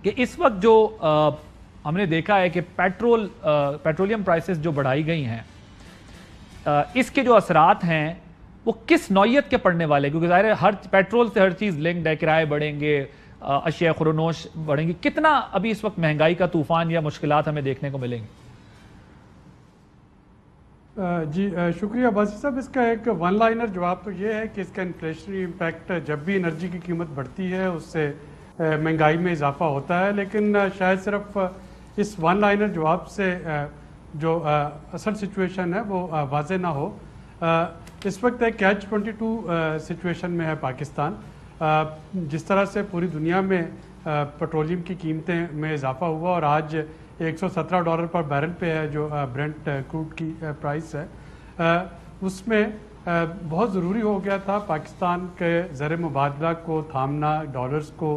कि इस वक्त जो हमने देखा है कि पेट्रोलियम प्राइसेस जो बढ़ाई गई हैं, इसके जो असरात हैं वो किस नौयत के पड़ने वाले, क्योंकि ज़ाहिर है हर पेट्रोल से हर चीज़ लिंक्ड है, किराए बढ़ेंगे, अशिया खुरनोश बढ़ेंगी, कितना अभी इस वक्त महंगाई का तूफान या मुश्किलात हमें देखने को मिलेंगे? जी शुक्रिया बासी साहब। इसका एक वन लाइनर जवाब तो ये है कि इसका इन्फ्लेशनरी इम्पैक्ट जब भी एनर्जी की कीमत बढ़ती है उससे महंगाई में इजाफा होता है, लेकिन शायद सिर्फ इस वन लाइनर जवाब से जो असल सिचुएशन है वो वाज़े ना हो। इस वक्त एक कैच 22 सिचुएशन में है पाकिस्तान। जिस तरह से पूरी दुनिया में पेट्रोलियम की कीमतें में इजाफा हुआ और आज $117 पर बैरल पे है जो ब्रेंट क्रूड की प्राइस है, उसमें बहुत ज़रूरी हो गया था पाकिस्तान के ज़र मुबादला को थामना, डॉलर्स को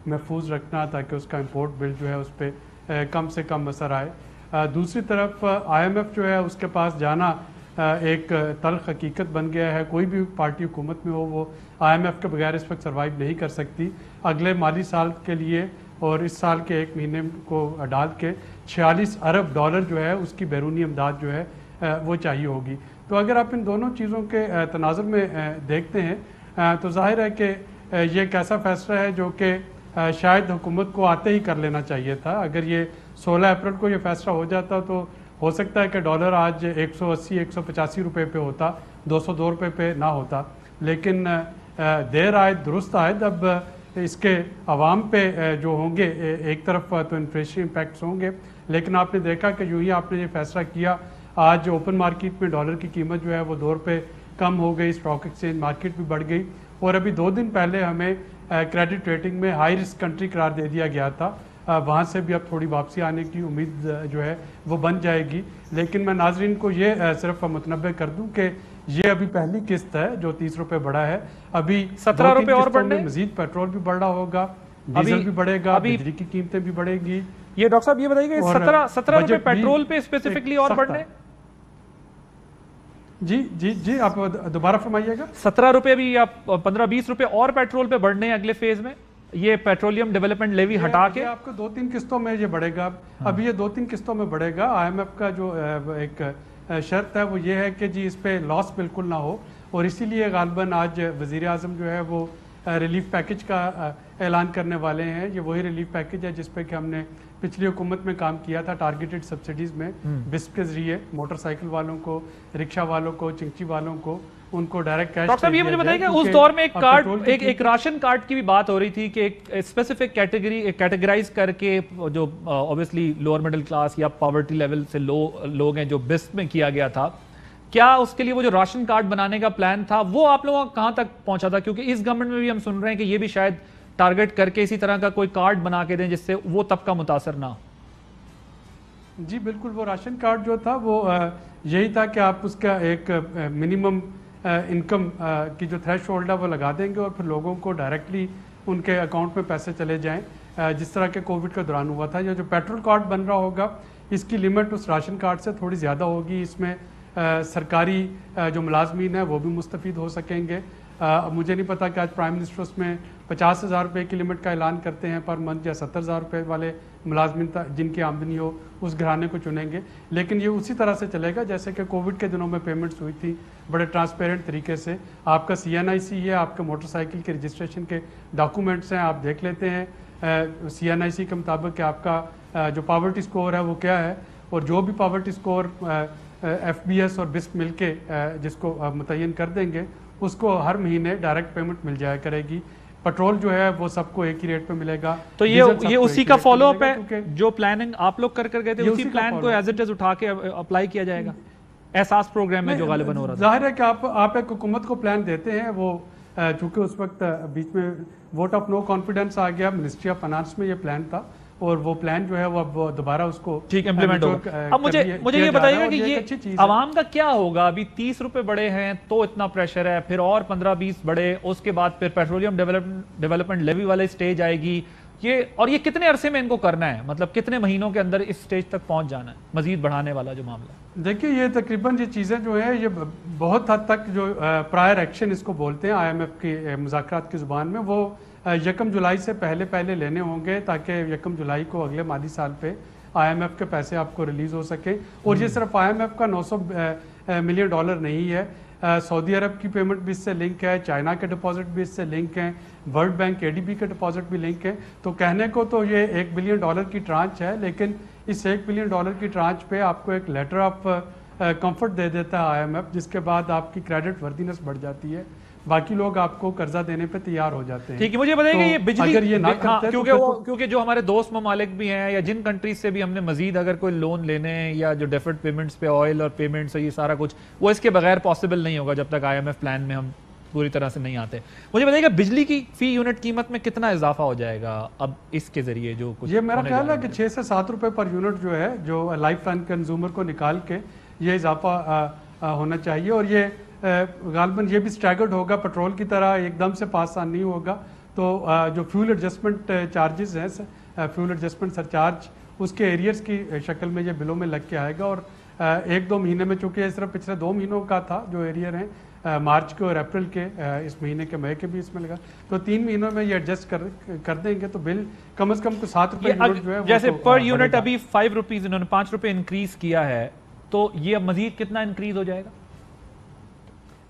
महफूज रखना ताकि उसका इंपोर्ट बिल जो है उस पर कम से कम असर आए। दूसरी तरफ IMF जो है उसके पास जाना एक तल्ख हकीकत बन गया है। कोई भी पार्टी हुकूमत में हो वो IMF के बगैर इस वक्त सर्वाइव नहीं कर सकती। अगले माली साल के लिए और इस साल के एक महीने को डाल के $46 अरब जो है उसकी बैरूनी इमदाद जो है वो चाहिए होगी। तो अगर आप इन दोनों चीज़ों के तनाजुर में देखते हैं तो जाहिर है कि ये एक ऐसा फैसला है जो कि शायद हुकूमत को आते ही कर लेना चाहिए था। अगर ये 16 अप्रैल को ये फैसला हो जाता तो हो सकता है कि डॉलर आज 180-185 रुपये पे होता, 202 रुपये पे ना होता। लेकिन देर आए दुरुस्त आए। अब इसके आवाम पे जो होंगे, एक तरफ तो इन्फ्लेशन इम्पैक्ट्स होंगे, लेकिन आपने देखा कि यूँ ही आपने ये फैसला किया, आज ओपन मार्केट में डॉलर की कीमत जो है वो $2 कम हो गई, स्टॉक एक्सचेंज मार्केट भी बढ़ गई। और अभी 2 दिन पहले हमें क्रेडिट रेटिंग में हाई रिस्क कंट्री करार दे दिया गया था। वहाँ से भी अब थोड़ी वापसी आने की उम्मीद जो है वो बन जाएगी। लेकिन मैं नाजरीन को ये सिर्फ मुतनब्बे कर दूं कि ये अभी पहली किस्त है जो ₹30 बढ़ा है। अभी 17 रुपए और बढ़ने, मजीद पेट्रोल भी बढ़ रहा होगा, डीजल भी बढ़ेगा, बिजली की कीमतें भी बढ़ेगी। ये डॉक्टर साहब ये बताइए 17 रुपए पेट्रोल पे स्पेसिफिकली और बढ़ने? जी जी जी आप दोबारा फरमाइएगा। 17 रुपए भी या 15-20 रुपए और पेट्रोल पे बढ़ने हैं अगले फेज में, ये पेट्रोलियम डेवलपमेंट लेवी हटा के? आपको 2-3 किस्तों में ये बढ़ेगा। अभी ये 2-3 किस्तों में बढ़ेगा। IMF का जो एक शर्त है वो ये है कि जी इस पे लॉस बिल्कुल ना हो, और इसीलिए गालिबन आज वज़ीर आज़म जो है वो रिलीफ पैकेज का ऐलान करने वाले हैं। ये वही रिलीफ पैकेज है जिस पे कि हमने पिछली हुकूमत में काम किया था, टारगेटेड सब्सिडीज़ में बिस्प के जरिए मोटरसाइकिल वालों को, रिक्शा वालों को, चिंची वालों को, उनको डायरेक्ट कैश। डॉक्टर साहब ये मुझे बताइए उस दौर में एक कार्ड, एक राशन कार्ड की भी बात हो रही थी कि एक स्पेसिफिक कैटेगराइज करके जो ऑब्वियसली लोअर मिडिल क्लास या पॉवर्टी लेवल से लोग हैं जो बिस्प में किया गया था, क्या उसके लिए वो जो राशन कार्ड बनाने का प्लान था वो आप लोगों का कहां तक पहुंचा था? क्योंकि इस गवर्नमेंट में भी हम सुन रहे हैं कि ये भी शायद टारगेट करके इसी तरह का कोई कार्ड बना के दें जिससे वो तबका मुतासर ना हो। जी बिल्कुल, वो राशन कार्ड जो था वो यही था कि आप उसका एक मिनिमम इनकम की जो थ्रेश होल्ड है वो लगा देंगे और फिर लोगों को डायरेक्टली उनके अकाउंट में पैसे चले जाएं, जिस तरह के कोविड के दौरान हुआ था। या जो पेट्रोल कार्ड बन रहा होगा इसकी लिमिट उस राशन कार्ड से थोड़ी ज़्यादा होगी। इसमें सरकारी जो मुलाजमीन है वो भी मुस्तफ़ीद हो सकेंगे। मुझे नहीं पता कि आज प्राइम मिनिस्टर उसमें 50,000 रुपये की लिमिट का ऐलान करते हैं पर मंथ, या 70,000 रुपये वाले मुलाजमीन जिनकी आमदनी हो उस घराने को चुनेंगे। लेकिन ये उसी तरह से चलेगा जैसे कि कोविड के दिनों में पेमेंट्स हुई थी, बड़े ट्रांसपेरेंट तरीके से। आपका CNIC है, आपके मोटरसाइकिल के रजिस्ट्रेशन के डॉक्यूमेंट्स हैं, आप देख लेते हैं CNIC के मुताबिक कि आपका जो पावर्टी स्कोर है वो क्या है, और जो भी पावर्टी स्कोर FBS और बिस्प मिलके जिसको मुतय्यन कर देंगे उसको हर महीने डायरेक्ट पेमेंट मिल जाया करेगी। पेट्रोल जो है वो सबको एक ही रेट पे मिलेगा। तो ये उसी का फॉलोअप है जो प्लानिंग आप लोग कर गए थे, उसी प्लान को एज इट इज उठा के अप्लाई किया जाएगा एहसास प्रोग्राम में जो गालिबन हो रहा था। जाहिर है कि आप एक हुकूमत को प्लान देते हैं, वो चूंकि उस वक्त बीच में वोट ऑफ नो कॉन्फिडेंस आ गया, मिनिस्ट्री ऑफ फाइनेंस में ये प्लान था और वो प्लान जो है वो अब दोबारा उसको ठीक इम्प्लीमेंट होगा। अब मुझे ये बताइएगा कि ये आवाम का क्या होगा? अभी 30 रुपए बढ़े हैं तो इतना प्रेशर है, फिर और 15-20 बढ़े, उसके बाद फिर पेट्रोलियम डेवलपमेंट लेवी वाले स्टेज आएगी, ये कितने अरसे में इनको करना है? मतलब कितने महीनों के अंदर इस स्टेज तक पहुंच जाना है मजीद बढ़ाने वाला जो मामला? देखिए ये तकरीबन ये चीज़ें जो है ये बहुत हद तक जो प्रायर एक्शन इसको बोलते हैं IMF की मुज़ाकरात की ज़ुबान में, वो 1 जुलाई से पहले लेने होंगे, ताकि 1 जुलाई को अगले माली साल पे IMF के पैसे आपको रिलीज़ हो सके। और ये सिर्फ IMF का $900 मिलियन नहीं है, सऊदी अरब की पेमेंट भी इससे लिंक है, चाइना के डिपॉजिट भी इससे लिंक हैं, वर्ल्ड बैंक ADB के डिपॉजिट भी लिंक है। तो कहने को तो ये $1 बिलियन की ट्रांच है, लेकिन इस $1 बिलियन की ट्रांच पे आपको एक लेटर ऑफ कंफर्ट दे देता है IMF, जिसके बाद आपकी क्रेडिट वर्दीनेस बढ़ जाती है, बाकी लोग आपको कर्जा देने पे तैयार हो जाते हैं। ठीक है, मुझे बताइए ये बिजली अगर ये ना करते क्योंकि जो हमारे दोस्त ममालिक भी हैं या जिन कंट्रीज से भी हमने मजीद अगर कोई लोन लेने हैं या जो डेफर्ड पेमेंट्स पे ऑयल और पेमेंट्स ये सारा कुछ, वो इसके बगैर पॉसिबल नहीं होगा जब तक IMF प्लान में हम पूरी तरह से नहीं आते। मुझे बताइएगा बिजली की फी यूनिट कीमत में कितना इजाफा हो जाएगा अब इसके जरिए जो कुछ? ये मेरा ख्याल है कि 6 से 7 रुपए पर यूनिट जो है, जो लाइफ एंड कंज्यूमर को निकाल के ये इजाफा होना चाहिए। और ये गालबन ये भी स्टैगर्ड होगा, पेट्रोल की तरह एकदम से पास ऑन नहीं होगा। तो जो फ्यूल एडजस्टमेंट चार्जेस हैं, फ्यूल एडजस्टमेंट सरचार्ज, उसके एरियर्स की शक्ल में ये बिलों में लग के आएगा। और 1-2 महीने में, चूँकि सिर्फ पिछले 2 महीनों का था जो एरियर हैं, मार्च के और अप्रैल के, इस महीने के मई के भी इसमें लगा, तो 3 महीनों में ये एडजस्ट कर देंगे तो बिल कम से कम तो 7 रुपये यूनिट जो है, जैसे पर यूनिट अभी 5 रुपीज इन्होंने 5 रुपये इंक्रीज किया है, तो ये अब मजीद कितना इंक्रीज हो जाएगा?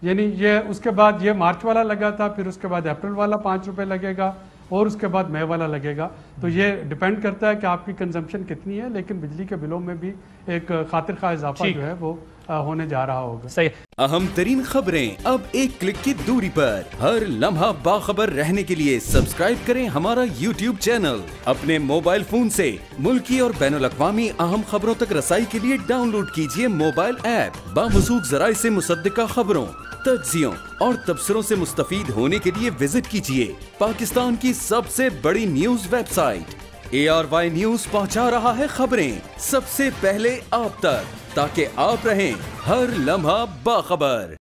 यानी ये उसके बाद ये मार्च वाला लगा था, फिर उसके बाद अप्रैल वाला 5 रुपये लगेगा, और उसके बाद मई वाला लगेगा। तो ये डिपेंड करता है कि आपकी कंजम्पशन कितनी है, लेकिन बिजली के बिलों में भी एक खातिर खा इजाफा जो है वो होने जा रहा होगा। सही। अहम तरीन खबरें अब एक क्लिक की दूरी पर, हर लम्हा बाखबर रहने के लिए सब्सक्राइब करें हमारा YouTube चैनल। अपने मोबाइल फोन से मुल्की और बैनुल अक़वामी अहम खबरों तक रसाई के लिए डाउनलोड कीजिए मोबाइल ऐप। बामसूख जराए से मुसद्दिका खबरों, तज्जियों और तबसरों से मुस्तफीद होने के लिए विजिट कीजिए पाकिस्तान की सबसे बड़ी न्यूज वेबसाइट। ARY न्यूज पहुंचा रहा है खबरें सबसे पहले आप तक, ताकि आप रहें हर लम्हा बाखबर।